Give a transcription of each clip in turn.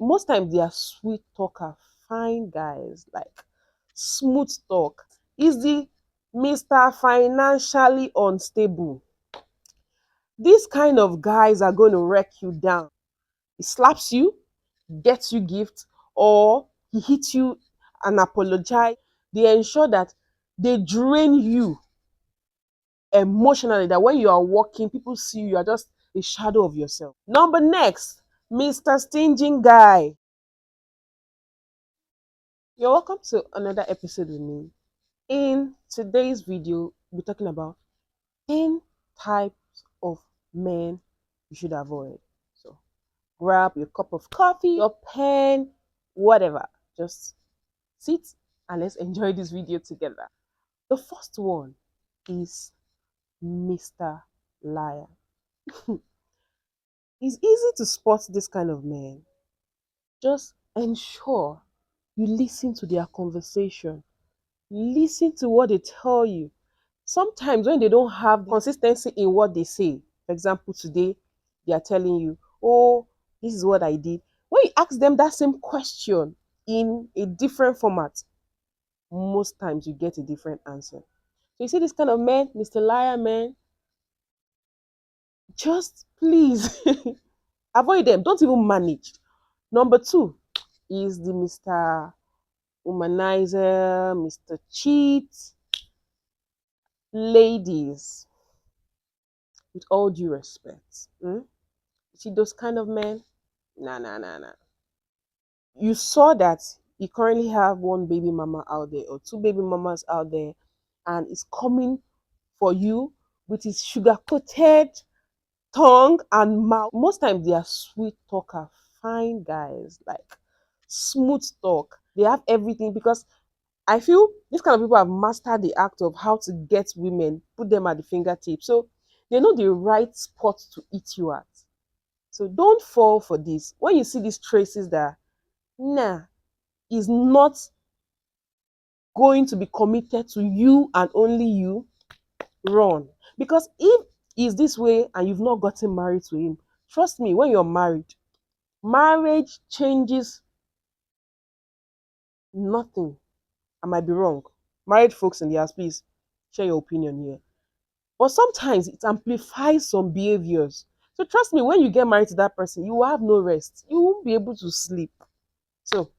most times they are sweet talker, fine guys, like smooth talk. Is the Mr. Financially Unstable. These kind of guys are going to wreck you down. He slaps you, gets you gift, or he hits you and apologize. They ensure that they drain you emotionally, that when you are walking, people see you, you are just a shadow of yourself. Number next, Mr. Stinging Guy. You're welcome to another episode with me. In today's video, we're talking about 10 types of men you should avoid. So grab your cup of coffee, your pen, whatever. Just sit and let's enjoy this video together. The first one is Mr. Liar. It's easy to spot this kind of man. Just ensure you listen to their conversation. Listen to what they tell you. Sometimes when they don't have consistency in what they say, for example, today they are telling you, oh, this is what I did. When you ask them that same question in a different format, most times you get a different answer. So you see this kind of man, Mr. Liar man, just please avoid them. Don't even manage. Number two is the Mr. Womanizer, Mr. Cheat. Ladies, with all due respect, you see those kind of men? Nah, nah, nah, nah. You saw that you currently have one baby mama out there or two baby mamas out there, and it's coming for you with his sugar coated tongue and mouth. Most times they are sweet talker, fine guys, like smooth talk. They have everything because I feel these kind of people have mastered the act of how to get women, put them at the fingertips. So they know the right spot to eat you at. So don't fall for this. When you see these traces that, nah, is not going to be committed to you and only you, run. Because if he's this way and you've not gotten married to him, trust me, when you're married, marriage changes nothing. I might be wrong. Married folks in the house, please share your opinion here. But sometimes it amplifies some behaviors. So trust me, when you get married to that person, you will have no rest. You won't be able to sleep. So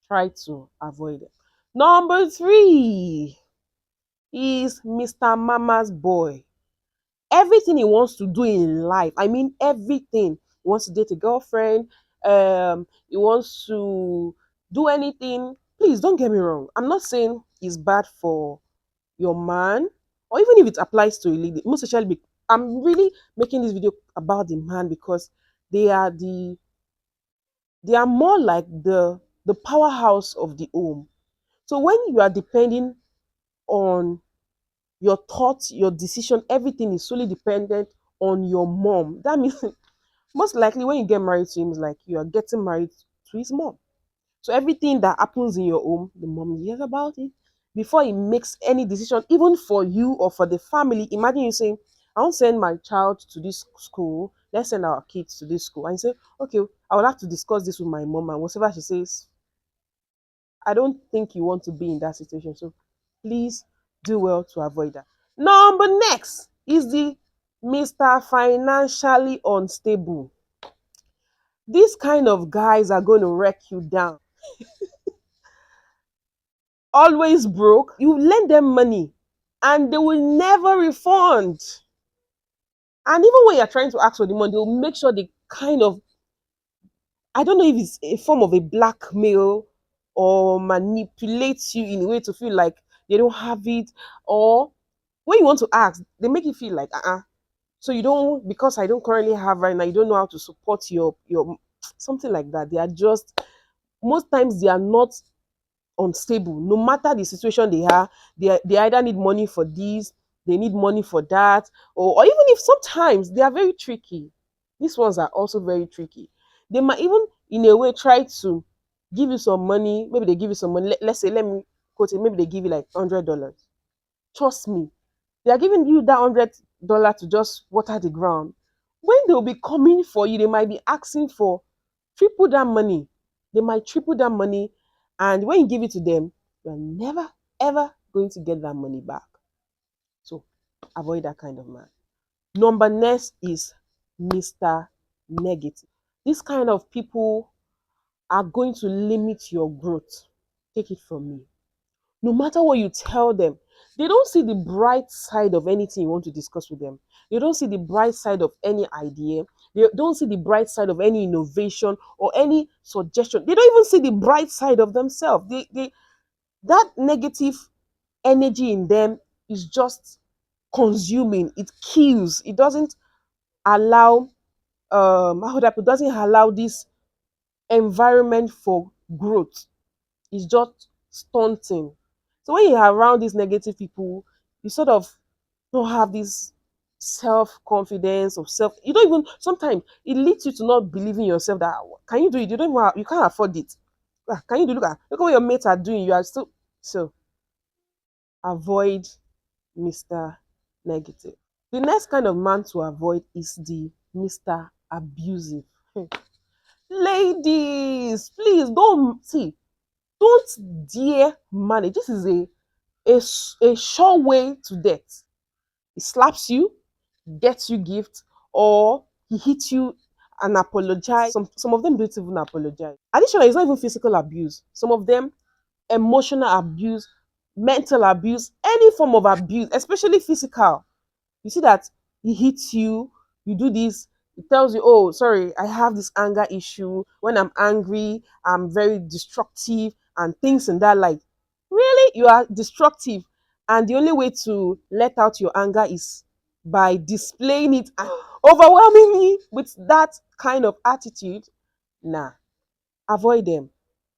try to avoid it. Number three is Mr. Mama's boy. Everything he wants to do in life, I mean everything. He wants to date a girlfriend, he wants to do anything. Please don't get me wrong. I'm not saying it's bad for your man, or even if it applies to a lady, most especially I'm really making this video about the man because they are they are more like the powerhouse of the home. So when you are depending on your thoughts, your decision, everything is solely dependent on your mom. That means most likely when you get married to him, it's like you are getting married to his mom. So everything that happens in your home, the mom hears about it before he makes any decision, even for you or for the family. Imagine you saying, I want to send my child to this school. Let's send our kids to this school. And you say, okay, I will have to discuss this with my mom. And whatever she says, I don't think you want to be in that situation. So please do well to avoid that. Number next is the Mr. Financially Unstable. These kind of guys are going to wreck you down. Always broke. You lend them money and they will never refund. And even when you're trying to ask for the money, they'll make sure they kind of, I don't know if it's a form of a blackmail or manipulate you in a way to feel like they don't have it. Or when you want to ask, they make you feel like, so you don't, because I don't currently have right now, you don't know how to support your something like that. They are just, most times they are not unstable. No matter the situation they are, they either need money for this, they need money for that, or even if sometimes they are very tricky. These ones are also very tricky. They might even in a way try to give you some money. Maybe they give you some money. Let's say, let me quote it, maybe they give you like $100. Trust me, they are giving you that $100 to just water the ground. When they'll be coming for you, they might be asking for triple that money. They might triple that money, and when you give it to them, you're never ever going to get that money back. So avoid that kind of man. Number next is Mr. Negative. This kind of people are going to limit your growth. Take it from me. No matter what you tell them, they don't see the bright side of anything you want to discuss with them. They don't see the bright side of any idea. They don't see the bright side of any innovation or any suggestion. They don't even see the bright side of themselves. That negative energy in them is just consuming. It kills. It doesn't allow how would I put, doesn't allow this environment for growth. It's just stunting. So when you're around these negative people, you sort of don't have this self-confidence of self. You don't even, sometimes it leads you to not believe in yourself that can you do it? You don't even you can't afford it. Can you do, look at what your mates are doing. You are still, so avoid Mr. Negative. The next kind of man to avoid is the Mr. Abusive. Ladies, please don't see, don't dare manage. This is a sure way to death. He slaps you, gets you gift, or he hits you and apologize. Some of them don't even apologize. Additionally, it's not even physical abuse. Some of them emotional abuse, mental abuse, any form of abuse, especially physical. You see that he hits you, you do this, he tells you, oh, sorry, I have this anger issue. When I'm angry, I'm very destructive and things and that. Like, really? You are destructive. And the only way to let out your anger is by displaying it overwhelmingly with that kind of attitude. Nah, avoid them.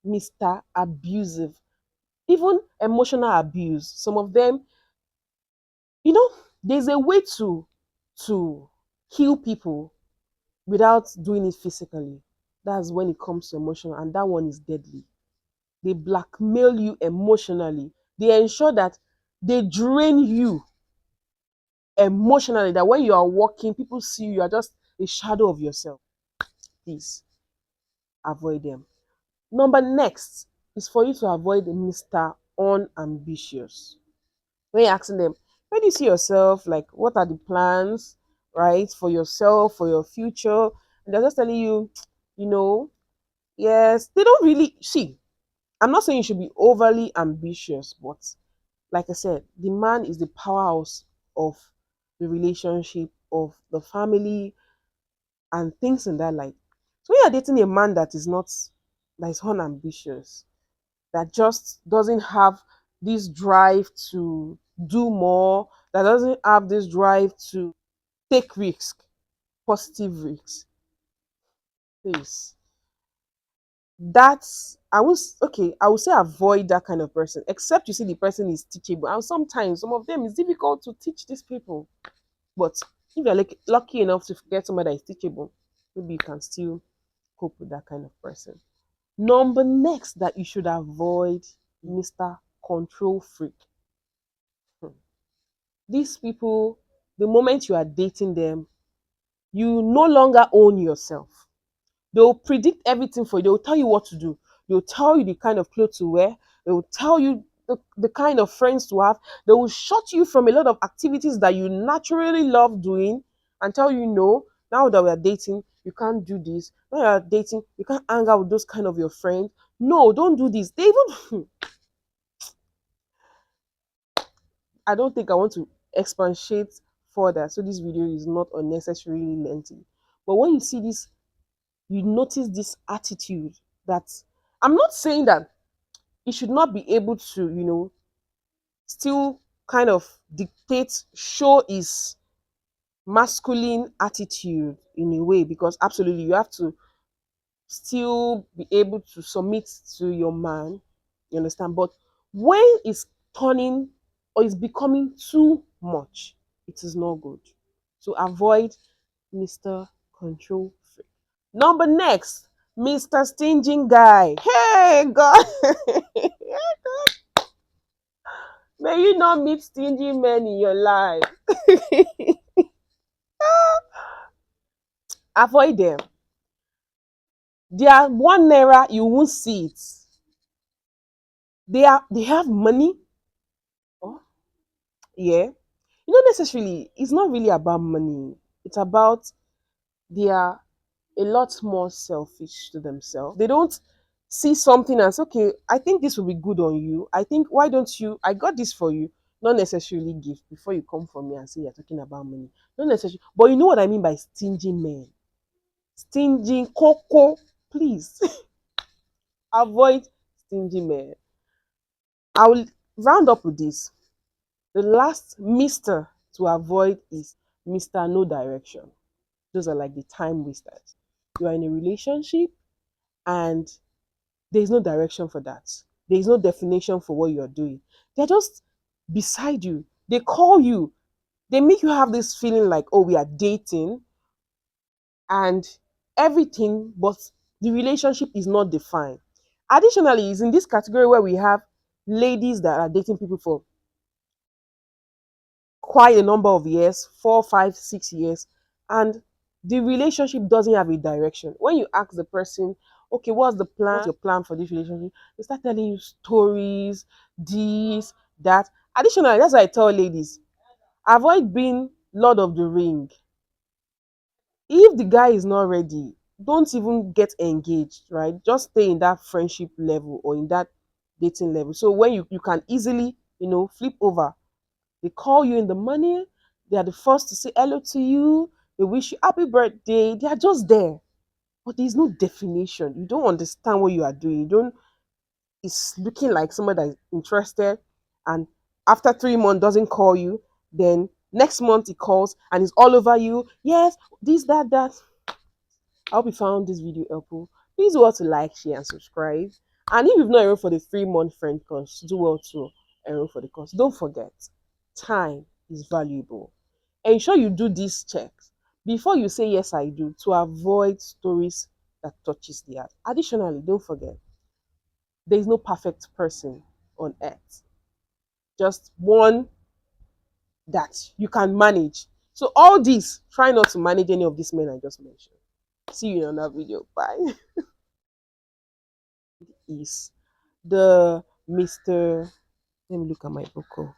Mr. Abusive. Even emotional abuse. Some of them, you know, there's a way to heal people without doing it physically. That's when it comes to emotional, and that one is deadly. They blackmail you emotionally. They ensure that they drain you emotionally, that when you are walking, people see you are just a shadow of yourself. Please avoid them. Number next is for you to avoid Mr. Unambitious. When you're asking them, where do you see yourself? Like, what are the plans, right, for yourself, for your future? And they're just telling you, you know, yes, they don't really see. I'm not saying you should be overly ambitious, but like I said, the man is the powerhouse of the relationship, of the family, and things in that light. So when you're dating a man that is unambitious, that just doesn't have this drive to do more, that doesn't have this drive to take risk, positive risks, please. That's I will say avoid that kind of person, except you see the person is teachable. And sometimes some of them it's difficult to teach these people. But if you're lucky enough to get somebody that is teachable, maybe you can still cope with that kind of person. Number next that you should avoid, Mr. Control Freak. Hmm. These people, the moment you are dating them, you no longer own yourself. They'll predict everything for you. They'll tell you what to do. They'll tell you the kind of clothes to wear. They will tell you the kind of friends to have. They will shut you from a lot of activities that you naturally love doing and tell you, no, now that we are dating, you can't do this. Now you are dating, you can't hang out with those kind of your friends. No, don't do this. They even, I don't think I want to expatiate further, so this video is not unnecessarily lengthy. But when you see this, you notice this attitude that I'm not saying that he should not be able to, still kind of dictate, show his masculine attitude in a way, because absolutely you have to still be able to submit to your man, you understand? But when it's turning or it's becoming too much, it is not good. So avoid Mr. Control Freak. Number next, Mr. Stinging Guy. Hey, God. May you not meet stingy men in your life. Avoid them. Their 1 naira, you won't see it. They have money. Oh, yeah. You know, necessarily, it's not really about money. It's about they are a lot more selfish to themselves. They don't see something as, okay, I think this will be good on you. I think, why don't you? I got this for you. Not necessarily gift before you come for me and say you're talking about money. Not necessarily. But you know what I mean by stingy men. Stingy coco. Please avoid stingy men. I will round up with this. The last Mr. to avoid is Mr. No Direction. Those are like the time wasters. You are in a relationship and there is no direction for that. There is no definition for what you're doing. They're just beside you. They call you. They make you have this feeling like, oh, we are dating and everything, but the relationship is not defined. Additionally, is in this category where we have ladies that are dating people for quite a number of years, 4, 5, 6 years, and the relationship doesn't have a direction. When you ask the person, okay, what's the plan? What's your plan for this relationship? They start telling you stories, this, that. Additionally, that's why I tell ladies, avoid being Lord of the Ring. If the guy is not ready, don't even get engaged, right? Just stay in that friendship level or in that dating level. So when you can easily, flip over. They call you in the morning. They are the first to say hello to you. They wish you happy birthday. They are just there. But there's no definition. You don't understand what you are doing. You don't, it's looking like someone that is interested and after 3 months doesn't call you. Then next month he calls and is all over you. Yes, this, that, that. I hope you found this video helpful. Please do well to like, share, and subscribe. And if you've not enrolled for the 3 month friend course, do well to enroll for the course. Don't forget, time is valuable. Ensure you do these checks before you say yes I do to avoid stories that touches the heart. Additionally, don't forget, there is no perfect person on earth. Just one that you can manage. So all this, try not to manage any of these men I just mentioned. See you in another video. Bye. Is the Mr. Let me look at my book.